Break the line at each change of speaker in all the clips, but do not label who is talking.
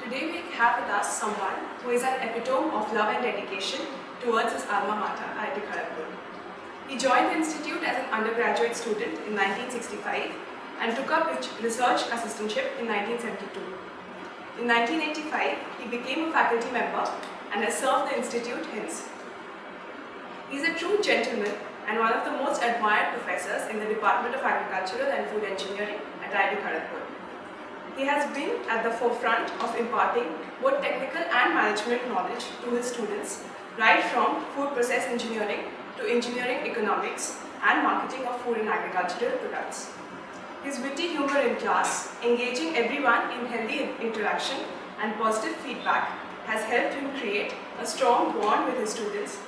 Today we have with us someone who is an epitome of love and dedication towards his alma mater, IIT Kharagpur. He joined the institute as an undergraduate student in 1965 and took up research assistantship in 1972. In 1985, he became a faculty member and has served the institute hence. He is a true gentleman and one of the most admired professors in the Department of Agricultural and Food Engineering at IIT Kharagpur. He has been at the forefront of imparting both technical and management knowledge to his students, right from food process engineering to engineering economics and marketing of food and agricultural products. His witty humor in class, engaging everyone in healthy interaction and positive feedback has helped him create a strong bond with his students.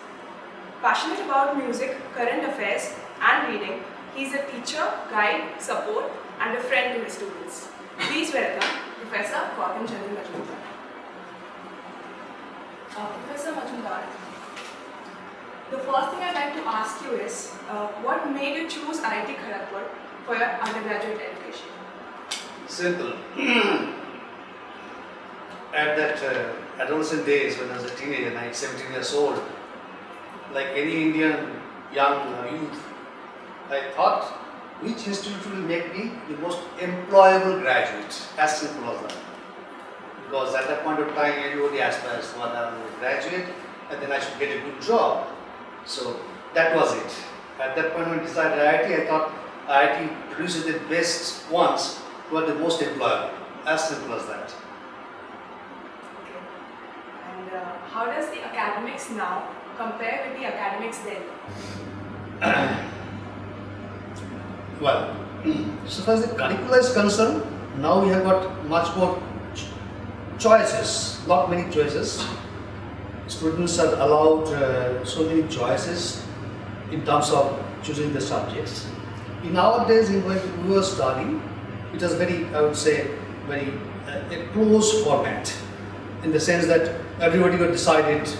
Passionate about music, current affairs and reading, he is a teacher, guide, support and a friend to his students. Please welcome Professor Prof G C Majumdar. Professor Majumdar, the first thing I'd like to ask you is, what made you choose IIT Kharagpur for your undergraduate education?
Simple. At that adolescent days when I was a teenager, 17 years old, like any Indian young youth, I thought which institute will make me the most employable graduate, as simple as that. Because at that point of time, everybody aspires for a graduate and then I should get a good job. So that was it. At that point when I decided IIT, I thought IIT produces the best ones who are the most employable, as simple as that.
Okay. And how does the academics now compare with the academics then?
Well, so far as the curricula is concerned, now we have got much more choices, not many choices. Students are allowed so many choices in terms of choosing the subjects. In our days, when we were studying, it was very, I would say, very a close format, in the sense that everybody got decided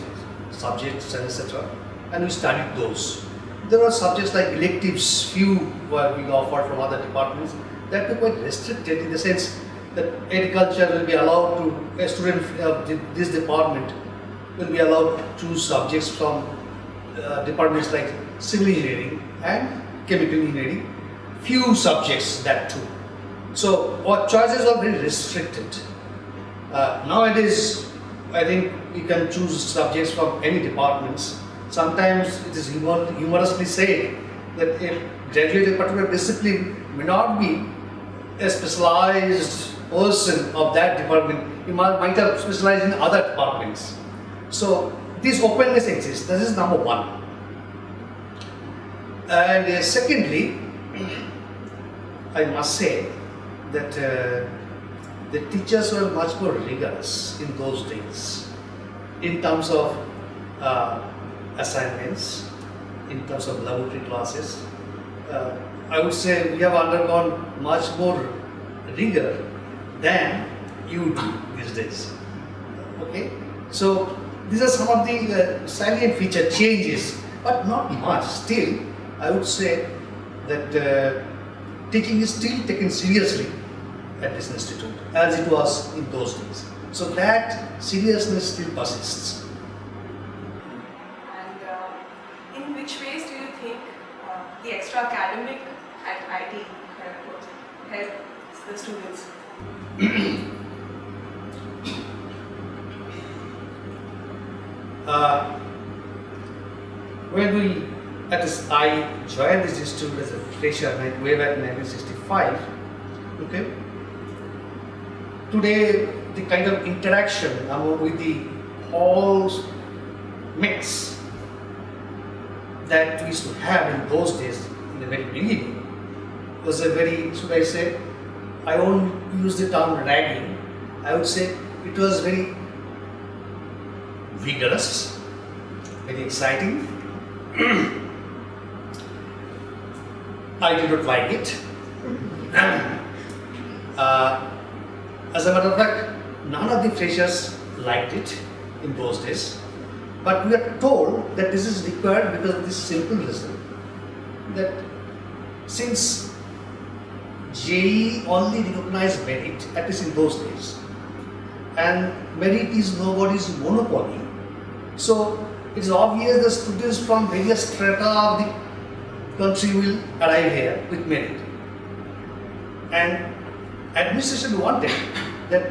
subjects and etc. and we studied those. There were subjects like electives, few were being offered from other departments, that were quite restricted in the sense that agriculture will be allowed to, a student of this department will be allowed to choose subjects from departments like civil engineering and chemical engineering, few subjects that too. So our choices are very restricted. Nowadays, I think you can choose subjects from any departments. Sometimes it is humorously said that a graduate in a particular discipline may not be a specialized person of that department. He might have specialized in other departments. So this openness exists. This is number one. And secondly, I must say that the teachers were much more rigorous in those days in terms of assignments, in terms of laboratory classes. I would say we have undergone much more rigor than you do these days. Okay, so these are some of the salient feature changes, but not much. Still, I would say that teaching is still taken seriously at this institute as it was in those days. So that seriousness still persists.
And in which ways do you think the extra academic at IIT Kharagpur helps the students?
I joined this institute as a fresher way back in 1965. Okay. Today, the kind of interaction with the whole mix that we used to have in those days, in the very beginning, was a very, should I say, I won't use the term ragging, I would say it was very vigorous, very exciting. I did not like it. As a matter of fact, none of the freshers liked it in those days. But we are told that this is required because of this simple reason, that since JEE only recognized merit, at least in those days, and merit is nobody's monopoly. So it's obvious the students from various strata of the country will arrive here with merit. And administration wanted that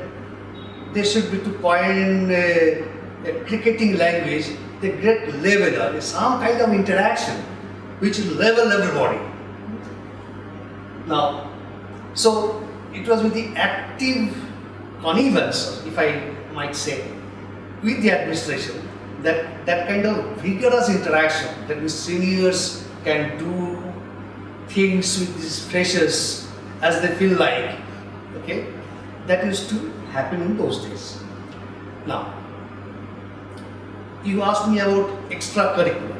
they should be to coin a cricketing language, the great leveler, some kind of interaction which will level everybody. Now, so it was with the active connivance, if I might say, with the administration, that kind of vigorous interaction, that means seniors can do things with these freshers as they feel like, okay, that used to happen in those days. Now, you asked me about extracurricular.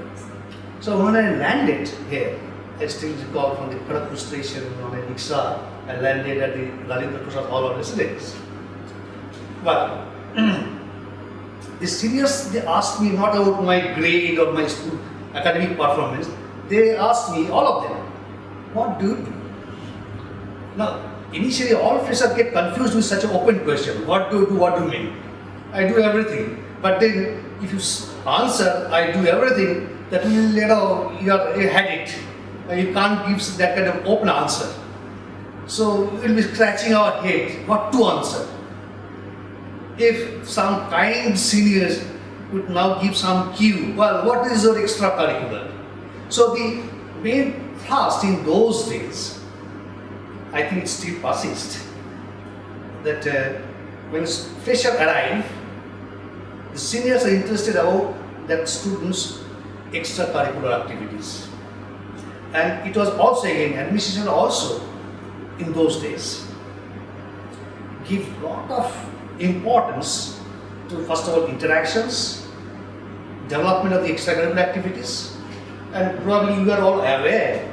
So when I landed here, I still recall from the Kharagpur station on a rickshaw, I landed at the Rajendra Prasad Hall of Residence. Well, the seniors, they asked me not about my grade or my school academic performance. They asked me, all of them, what do you do? Now, initially all freshers get confused with such an open question. What do you do? What do you mean? I do everything. But then if you answer, I do everything, that will, you had it. You can't give that kind of open answer. So we'll be scratching our head what to answer. If some kind seniors would now give some cue, well, what is your extracurricular? So the main thrust in those days, I think it still persists, that when freshers arrive, the seniors are interested about that students' extracurricular activities. And it was also, again, administration also in those days give lot of importance to, first of all, interactions, development of the extracurricular activities, and probably you are all aware,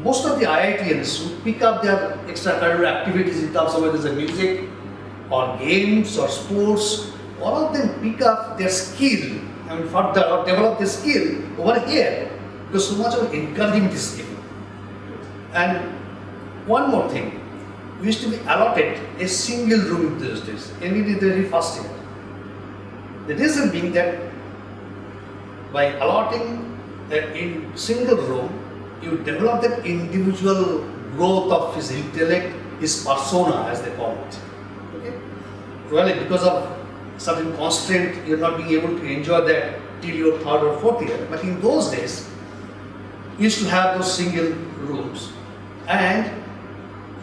most of the IITians who pick up their extracurricular activities in terms of whether it's a music or games or sports, all of them pick up their skill, further or develop their skill over here, because so much of encouragement is given. And one more thing, we used to be allotted a single room in those days, and in the very first year. The reason being that by allotting in single room, you develop that individual growth of his intellect, his persona, as they call it. Okay? Really, because of certain constraint, you're not being able to enjoy that till your third or fourth year. But in those days, you used to have those single rooms, and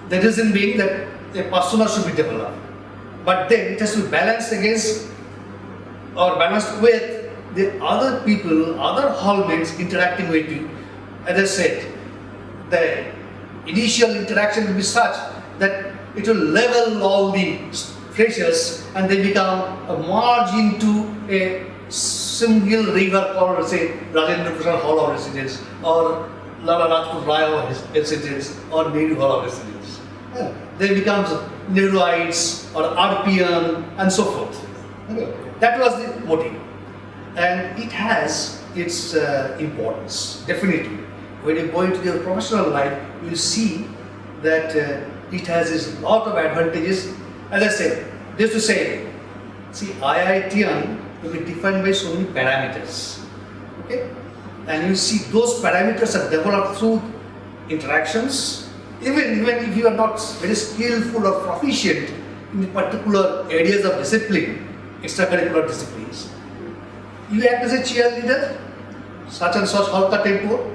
the reason being that a persona should be developed. But then it has to be balanced against or balanced with the other people, other hallmates interacting with you. As I said, the initial interaction will be such that it will level all the freshers and they become merged into a single river called, say, Rajendra Prasad Hall of Residence or Lala Rajput Rai Hall of Residence or Nehru Hall of Residence. Yeah. They become Nehruites or RPN and so forth. Okay. That was the motive. And it has its importance, definitely. When you go into your professional life, you will see that it has its lot of advantages. As I said, just to say, see, IITian will be defined by so many parameters. Okay? And you see those parameters are developed through interactions. Even if you are not very skillful or proficient in particular areas of discipline, extracurricular disciplines, you act as a cheerleader, such and such halka tempo.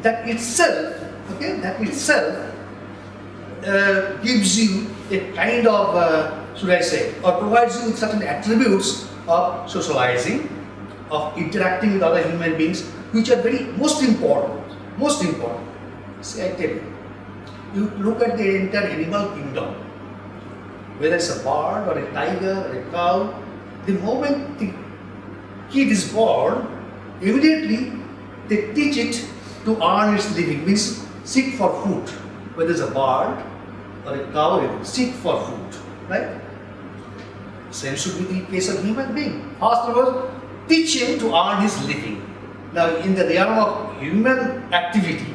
That itself, okay, gives you a kind of, should I say, or provides you with certain attributes of socializing, of interacting with other human beings, which are very most important. Most important. See, I tell you look at the entire animal kingdom, whether it's a bird or a tiger or a cow, the moment the kid is born, immediately they teach it to earn its living, means seek for food. Whether it's a bird or a cow, seek for food, right? Same should be the case of human being. First of all, teach him to earn his living. Now, in the realm of human activity,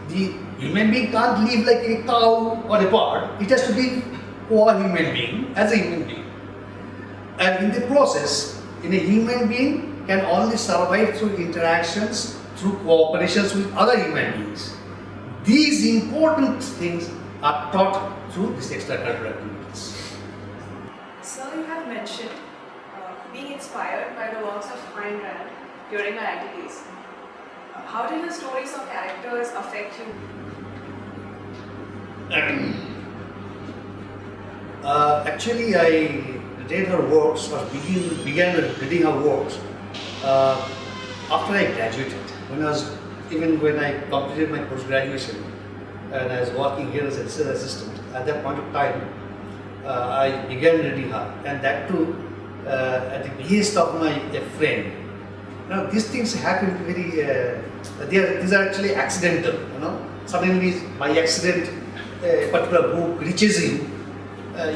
the human being can't live like a cow or a bird. It has to be a human being, as a human being. And in the process, in a human being can only survive through interactions, through cooperations with other human beings. These important things are taught through these extracurricular activities.
So you have mentioned being inspired by the works of Ayn Rand during our IT days. How did the stories of characters affect you?
Actually, I read her works or began reading her works after I graduated. When I completed my post-graduation and I was working here as a research assistant, at that point of time, I began reading her, and that too at the behest of my friend. Now these things happen very. These are actually accidental. Suddenly by accident, a particular book reaches you.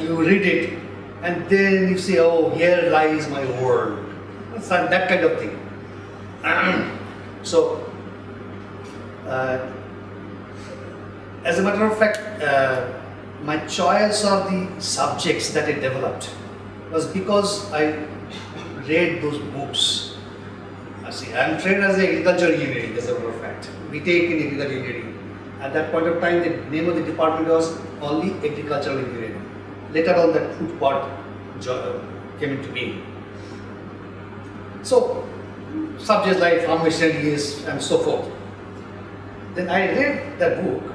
You read it, and then you say, "Oh, here lies my world." It's that kind of thing. So, as a matter of fact, my choice of the subjects that I developed was because I read those books. I'm trained as an agricultural engineering, as a matter of fact. We take in agricultural engineering. At that point of time, the name of the department was only agricultural engineering. Later on, that food part came into being. So, subjects like farm machineries and so forth. Then I read that book,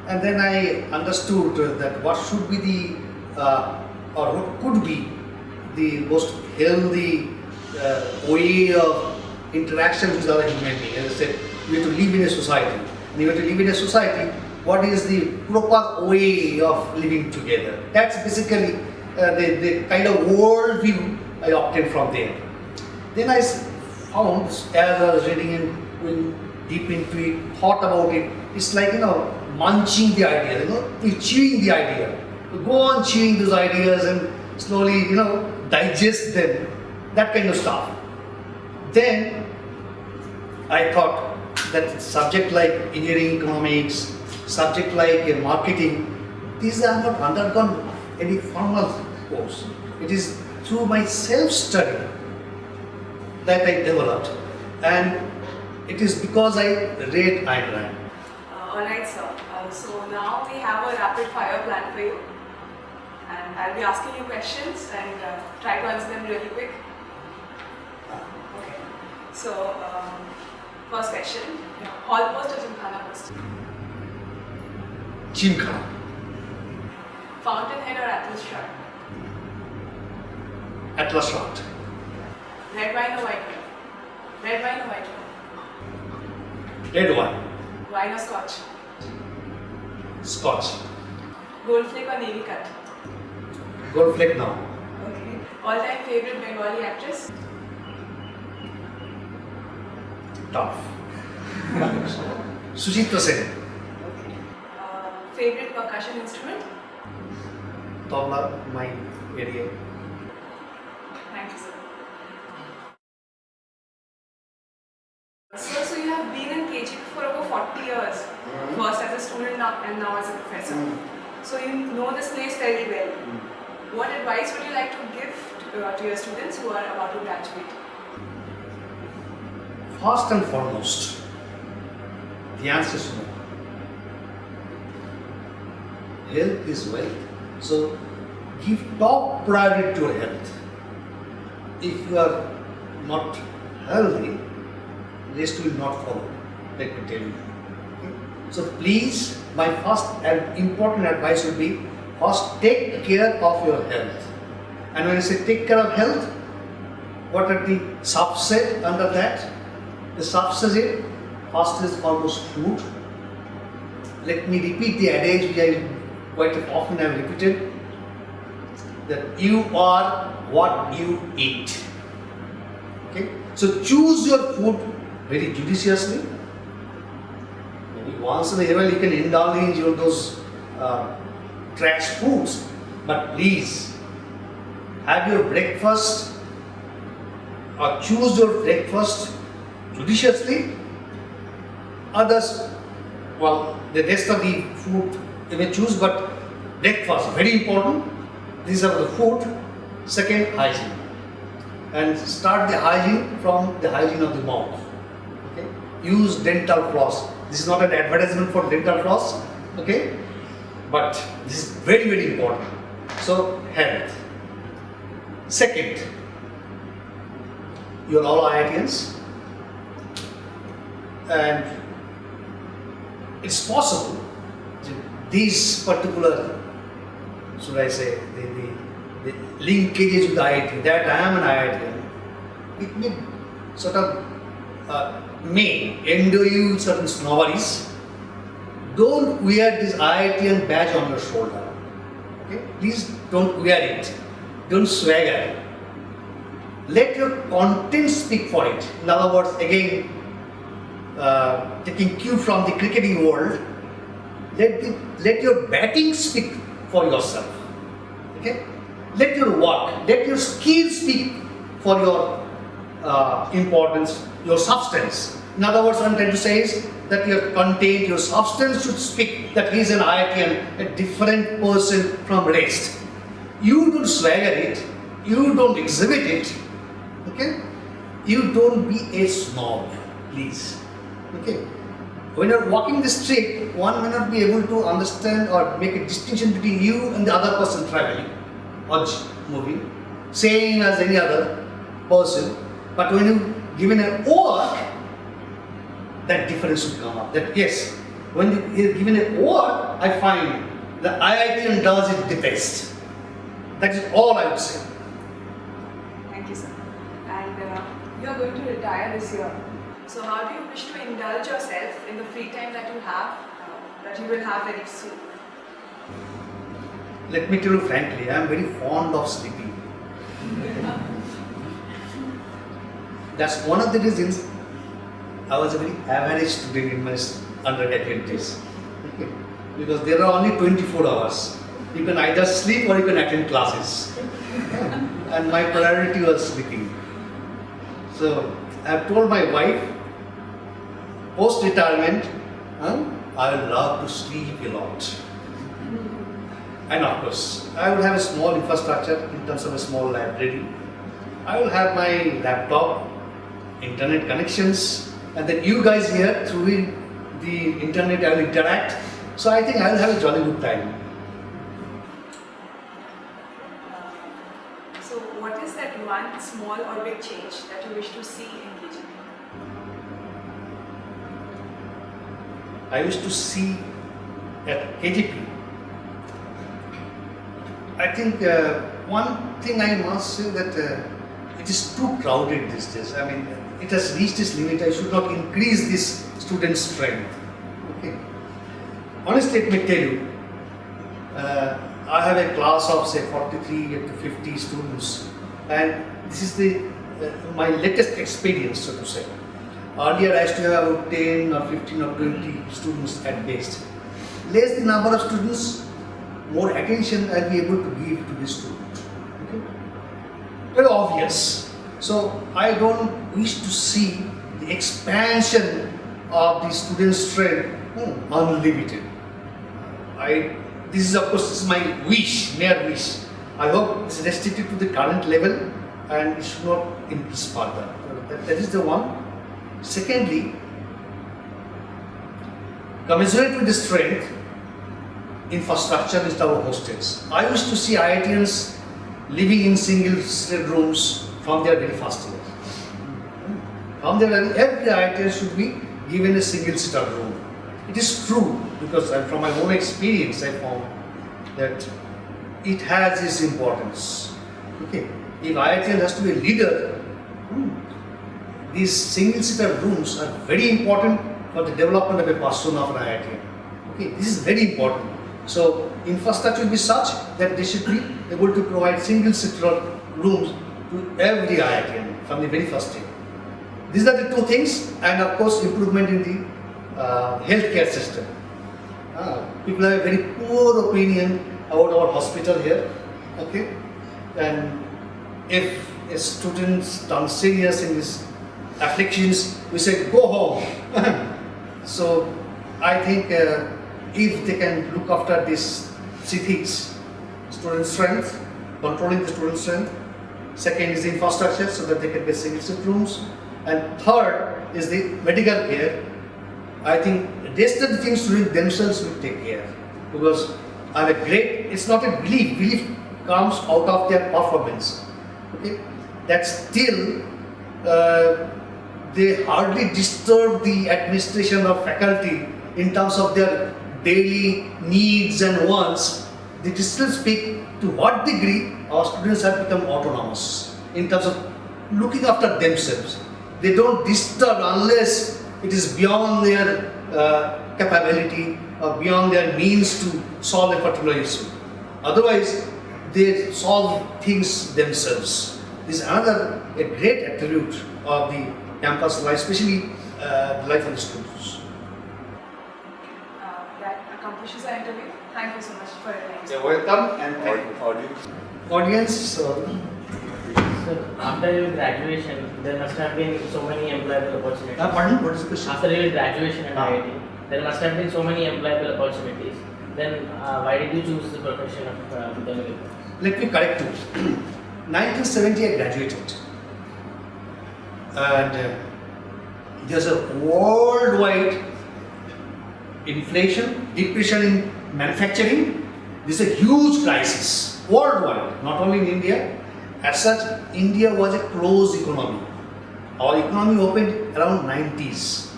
and then I understood that what should be or what could be the most healthy way of interaction with other human beings. As I said, we have to live in a society. And you have to live in a society, what is the proper way of living together? That's basically the kind of worldview I obtained from there. Then I found, as I was reading and going deep into it, thought about it, it's like, munching the idea, you're chewing the idea. You go on chewing those ideas and slowly, digest them, that kind of stuff. Then I thought that subject like engineering economics, subject like marketing, these are not undergone any formal course. It is through my self-study that I developed, and it is because I read Ayn Rand.
Alright, sir. So now we have a rapid fire plan for you, and I'll be asking you questions and try to answer them really quick. Okay. So, first question: Hall post or Gymkhana post?
Gymkhana.
Fountainhead or Atlas Shrugged?
Atlas Shrugged.
Red wine or white wine? Red wine or white wine?
Red wine.
Wine or Scotch?
Scotch.
Gold flake or navy cut?
Gold flake now.
Okay. All-time favorite Bengali actress?
Tough. Suchitra Sen.
Okay. Favorite percussion instrument?
Tabla, my area.
Thank you, sir. So you have been in KG for over 40 years, first as a student and now as a professor. So you know this place very well. What advice would you like to give to your students who are about to graduate?
First and foremost, the answer is no. Health is wealth. So give top priority to your health. If you are not healthy, rest will not follow, let me tell you. Okay? So please, my first and important advice would be, first take care of your health. And when I say take care of health, what are the subset under that? The subset, first is foremost food. Let me repeat the adage which I quite often have repeated, that you are what you eat. Okay? So choose your food very judiciously. Maybe once in a while you can indulge in those trash foods, but please have your breakfast or choose your breakfast judiciously. Others, well, the rest of the food you may choose, but breakfast very important. These are the food. Second, hygiene. And start the hygiene from the hygiene of the mouth. Okay? Use dental floss. This is not an advertisement for dental floss, okay? But this is very, very important. So, health. Second, you are all IITians, and it's possible these particular, should I say, the linkages with IIT, that I am an IITian, it may sort of may endure you certain snobberies. Don't wear this IITian badge on your shoulder. Okay? Please don't wear it. Don't swagger. Let your content speak for it. In other words, again, taking cue from the cricketing world, let your batting speak for yourself. Okay? Let your work, let your skill speak for your importance, your substance. In other words, what I'm trying to say is that your content, your substance should speak that he is an IITian, a different person from rest. You don't swagger it, you don't exhibit it, okay? You don't be a snob, please. Okay? When you're walking the street, one may not be able to understand or make a distinction between you and the other person traveling or moving, same as any other person. But when you given an work, that difference would come up. That yes, when you are given a work, I find the IITian does it the best. That is all I would say.
Thank you, sir. And you are going to retire this year. So how do you wish to indulge yourself in the free time that you have, that you will have very soon?
Let me tell you frankly, I am very fond of sleeping. That's one of the reasons I was a very average student in my undergraduate days. Okay. Because there are only 24 hours. You can either sleep or you can attend classes. And my priority was sleeping. So I have told my wife, post-retirement, I would love to sleep a lot. And of course, I will have a small infrastructure in terms of a small library. I will have my laptop, internet connections, and then you guys here through the internet I will interact. So I think I will have a jolly good time.
So what is that one small or big change that you wish to see in KGP?
I used to see at KGP, I think one thing I must say that it is too crowded these days. I mean, it has reached its limit. I should not increase this student strength. Okay. Honestly, let me tell you, I have a class of say 43 to 50 students, and this is the my latest experience, so to say. Earlier, I used to have about 10 or 15 or 20 students at best. Less the number of students, more attention I'll be able to give to the student. Okay? Very obvious. So I don't wish to see the expansion of the student strength unlimited. This is of course this is my wish, mere wish. I hope it's restricted to the current level and it should not increase further. That is the one. Secondly, commensurate with the strength, infrastructure is our hostels. I used to see IITians living in single-seated rooms from their very first year. From their every IITian should be given a single-seated room. It is true because from my own experience I found that it has its importance. Okay, if IITian has to be a leader, these single-seated rooms are very important for the development of a persona of an IITian. Okay, this is very important. So infrastructure will be such that they should be able to provide single-seater rooms to every IITian from the very first day. These are the two things, and of course improvement in the healthcare system. People have a very poor opinion about our hospital here. Okay, and if a student turns serious in his afflictions, we say go home. So I think if they can look after these three things, student strength, controlling the student strength. Second is the infrastructure so that they can get single rooms. And third is the medical care. I think rest of the things students themselves will take care, because I have a great, it's not a belief comes out of their performance. Okay, that still they hardly disturb the administration or faculty in terms of their daily needs and wants. They still speak to what degree our students have become autonomous in terms of looking after themselves. They don't disturb unless it is beyond their capability or beyond their means to solve a particular issue. Otherwise, they solve things themselves. This is another a great attribute of the campus life, especially the life of the students.
That accomplishes our interview. Thank you so much for your time.
You're welcome, and thank you. Audience.
Sir, after your graduation, there must have been so many employable opportunities.
Pardon, what is the question?
After your graduation at IIT, there must have been so many employable opportunities. Then, why did you choose the profession of chemical?
Let me correct you. 1970 I graduated, and there's a worldwide inflation, depression in manufacturing. This is a huge crisis worldwide, not only in India. As such, India was a closed economy. Our economy opened around 90s.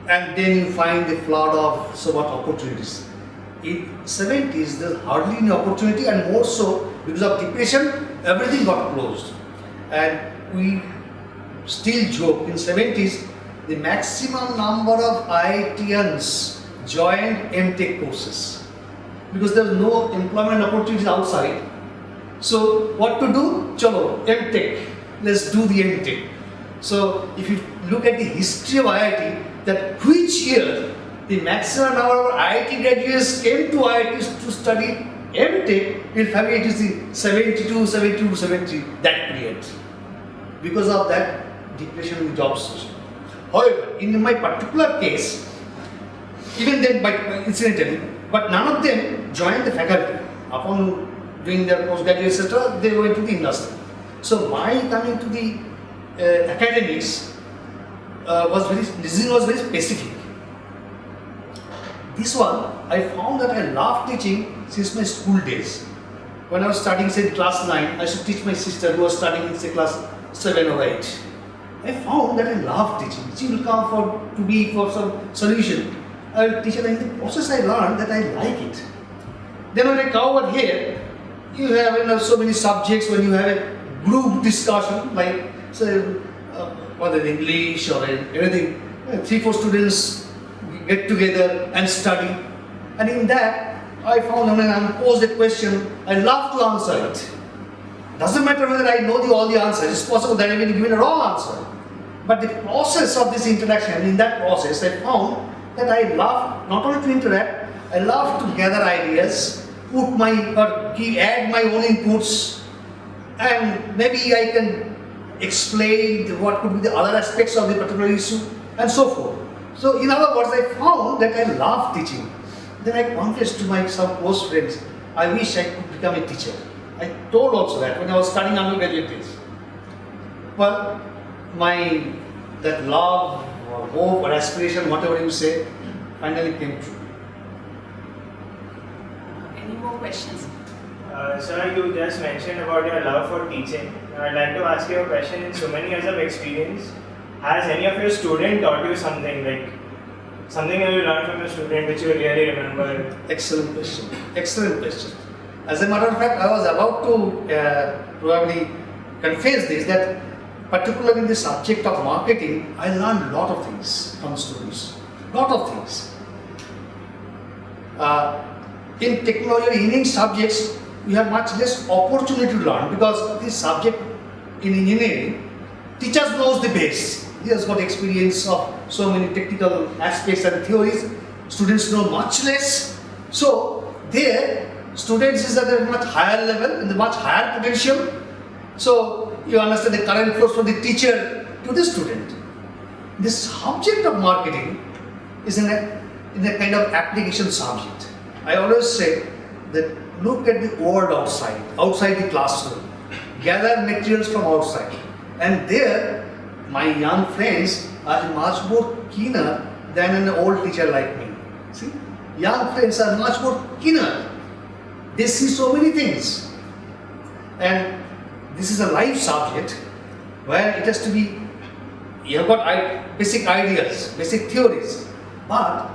And then you find the flood of so what opportunities. In 70s, there's hardly any opportunity, and more so because of depression, everything got closed. And we still joke, in 70s, the maximum number of IITians joined MTech courses because there was no employment opportunities outside. So what to do? Chalo, MTech. Let's do the MTech. So if you look at the history of IIT, that which year the maximum number of IIT graduates came to IITs to study MTech, we'll find it is the 72, 70, that period. Because of that depression in job situation. However, in my particular case, even then, incidentally, but none of them joined the faculty. Upon doing their postgraduate, etc., they went to the industry. So my coming to the academics decision was very specific. This one, I found that I loved teaching since my school days. When I was studying, say, class 9, I used to teach my sister who was studying in, say, class 7 or 8. I found that I loved teaching. She will come for some solution. I will teach her, and in the process I learned that I like it. Then when I come over here, you have so many subjects. When you have a group discussion, like say whether English or anything, 3-4 students get together and study. And in that, I found when I'm posed a question, I love to answer it. Doesn't matter whether I know all the answers. It's possible that I may be given a wrong answer. But the process of this interaction, in that process, I found that I love not only to interact, I love to gather ideas, add my own inputs, and maybe I can explain what could be the other aspects of the particular issue, and so forth. So in other words, I found that I love teaching. Then I confessed to some close friends, I wish I could become a teacher. I told also that when I was studying undergraduate days. Well, that love or hope or aspiration, whatever you say, finally came true.
Any more questions?
Sir, you just mentioned about your love for teaching. I'd like to ask you a question. In so many years of experience, has any of your students taught you something, like something that you learned from your student which you really remember?
Excellent question. Excellent question. As a matter of fact, I was about to probably confess this, that particularly in the subject of marketing, I learned a lot of things from students. Lot of things. In technology, in engineering subjects, you have much less opportunity to learn because this subject in engineering, teachers knows the base. He has got experience of so many technical aspects and theories. Students know much less. So there, students is at a much higher level, in the much higher potential. So you understand the current flows from the teacher to the student. The subject of marketing is in a kind of application subject. I always say that look at the world outside the classroom, gather materials from outside, and there my young friends are much more keener than an old teacher like me. See, young friends are much more keener. They see so many things, and this is a life subject where it has to be, you have got basic ideas, basic theories, but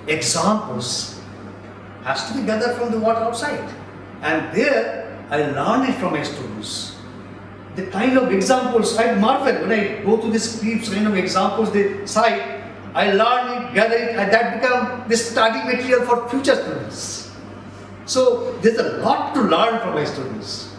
examples has to be gathered from the world outside, and there I learned it from my students. The kind of examples, I marvel when I go to the scripts, kind of examples they cite, I learn it, gather it, and that become the study material for future students. So there's a lot to learn from my students.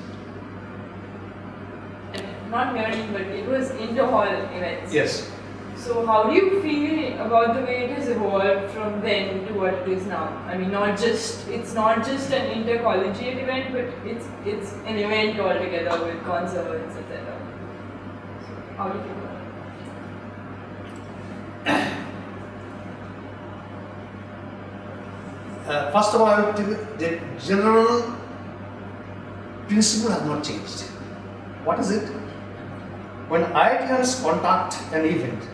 Not learning, but it was inter-hall events.
Yes.
So how do you feel about the way it has evolved from then to what it is now? I mean, it's not just an inter-collegiate event, but it's an event altogether with concerts, etc. So how do you feel about it?
First of all, I would tell you the general principle has not changed. What is it? When IITians conduct an event,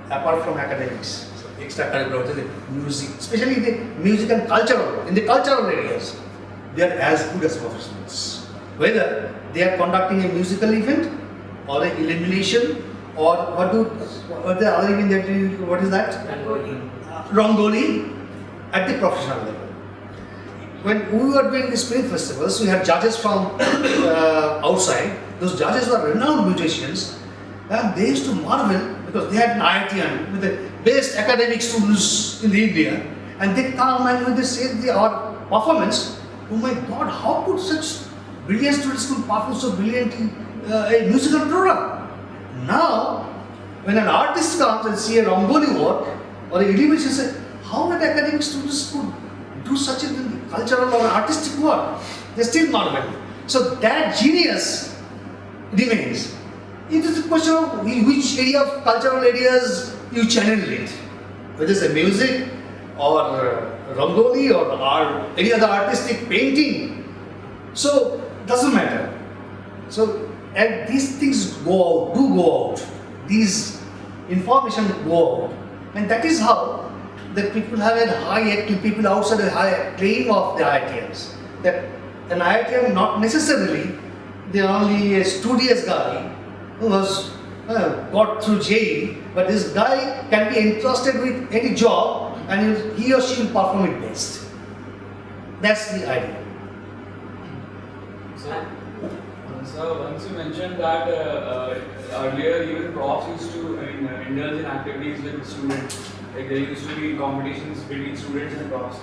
apart from academics, so extracurricular, music, especially the music and cultural, in the cultural areas, they are as good as professionals. Whether they are conducting a musical event or an illumination or what the other event that what is that? Rangoli at the professional level. When we were doing the spring festivals, we had judges from outside. Those judges were renowned musicians, and they used to marvel because they had an IITian with the best academic students in India, and they come and when they say our performance, oh my God, how could such brilliant students could perform so brilliantly a musical program? Now, when an artist comes and see a Rangoli work or a illumination, say, how that academic students could do such a cultural or artistic work? They still marvel. So that genius remains. It is a question of which area of cultural areas you channel it. Whether it's a music or Rangoli or any other artistic painting. So doesn't matter. So and these things go out. These information go out. And that is how the people have a high people outside a high claim of the IITians. That an IITian not necessarily the only a studious guy who was got through JEE, but this guy can be entrusted with any job and he or she will perform it best. That's the idea.
So once you mentioned that earlier even profs used to indulge in activities with students, like there used to be competitions between students and profs.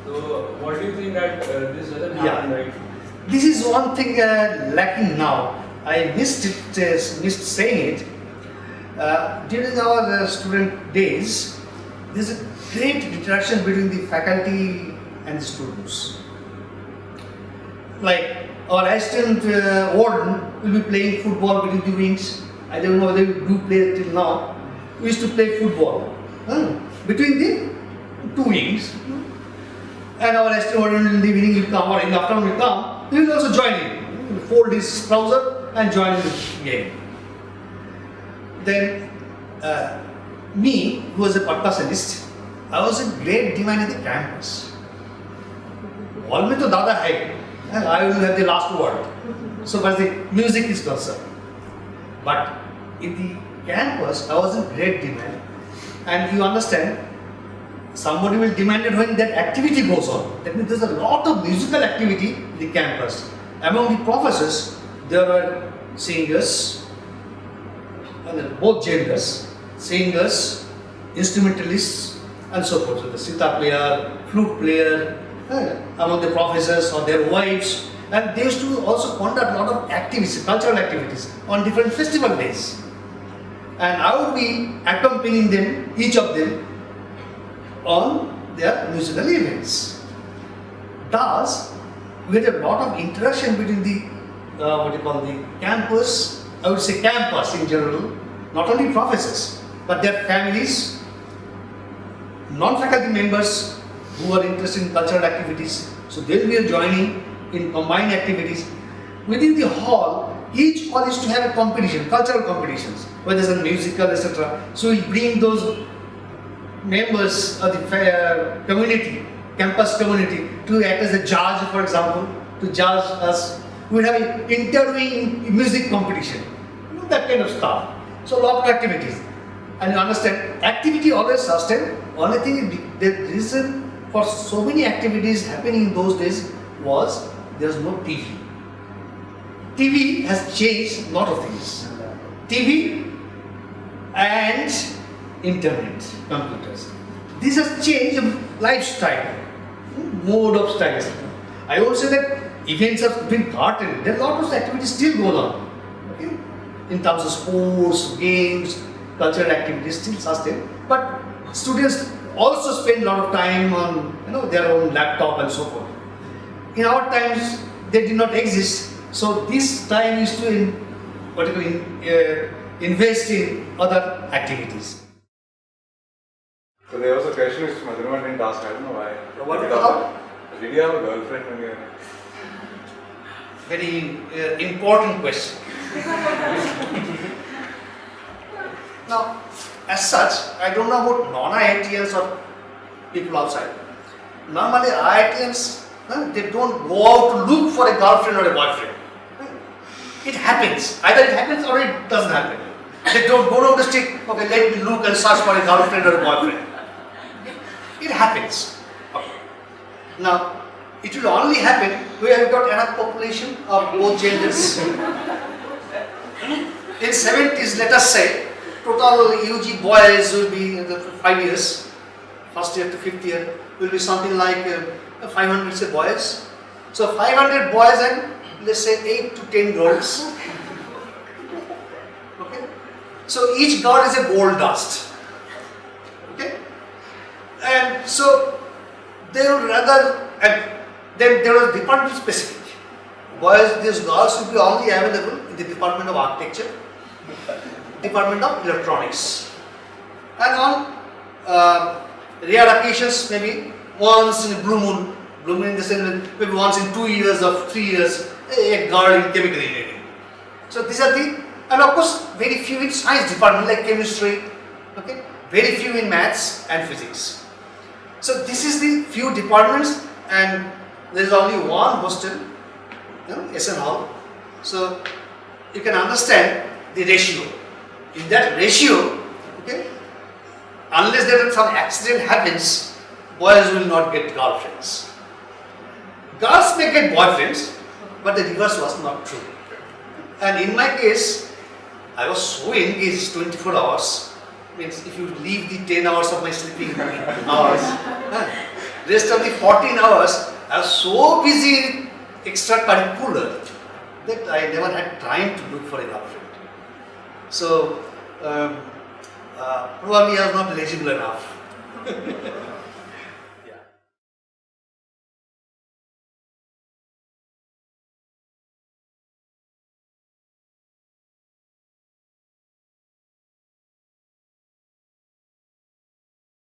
So what do you think that this doesn't happen, right?
This is one thing lacking now. I missed saying it. During our student days, there's a great interaction between the faculty and the students. Like our assistant warden will be playing football between the wings. I don't know whether we do play till now. We used to play football between the two wings. And our assistant warden in the evening will come or in the afternoon will come. He will also join in. He will fold his trouser and join in the game. Then me, who was a percussionist, I was in great demand in the campus. All mein to dada hai. I will have the last word. So far as the music is concerned. But in the campus, I was in great demand. And you understand, somebody will demand it when that activity goes on. That means there's a lot of musical activity in the campus. Among the professors, there were singers, both genders, singers, instrumentalists, and so forth. So the sitar player, flute player, among the professors or their wives, and they used to also conduct a lot of activities, cultural activities on different festival days. And I would be accompanying them, each of them, on their musical events. Thus, we had a lot of interaction between the the campus, I would say campus in general, not only professors, but their families, non-faculty members who are interested in cultural activities, So they'll be joining in combined activities. Within the hall, each hall is to have a competition, cultural competitions, whether it's a musical, etc. So we bring those members of the community, campus community, to act as a judge, for example, to judge us. We have an interviewing music competition, that kind of stuff. So a lot of activities. And you understand, activity always sustained. Only thing, the reason for so many activities happening in those days was there was no TV. TV has changed a lot of things. TV and internet, computers. This has changed lifestyle, mode of style. I would say that events have been curtailed. There are a lot of activities still going on. Okay? In terms of sports, games, cultural activities still sustained. But students also spend a lot of time on their own laptop and so forth. In our times, they did not exist. So this time is to invest in other activities.
So there was a question which Madhurima didn't ask. I don't know why.
What about?
Did you have a girlfriend when you were?
Very important question. Now, as such, I don't know about non-IITians or people outside. Normally, IITians, they don't go out to look for a girlfriend or a boyfriend. It happens. Either it happens or it doesn't happen. They don't go down the street, okay, let me look and search for a girlfriend or a boyfriend. It happens. Okay. Now, it will only happen where we have got enough population of both genders. In 70s, let us say, total UG boys will be 5 years, first year to 5th year, will be something like 500 say boys. So 500 boys and let's say 8 to 10 girls. Okay? So each girl is a gold dust. Okay? And so they would rather, and then there was department specific. Boys, these girls will be only available in the Department of Architecture, Department of Electronics. And on rare occasions, maybe once in a blue moon in the sense maybe once in 2 years or 3 years, a girl in chemical engineering. So these are the, and of course very few in science department like chemistry, okay, very few in maths and physics. So this is the few departments, and there is only one hostel, SN Hall. So you can understand the ratio. In that ratio, okay, unless there is some accident happens, boys will not get girlfriends. Girls may get boyfriends, but the reverse was not true. And in my case, I was so engaged 24 hours. Means if you leave the 10 hours of my sleeping hours, rest of the 14 hours, I was so busy in extracurricular that I never had time to look for a girlfriend. So probably I was not eligible enough.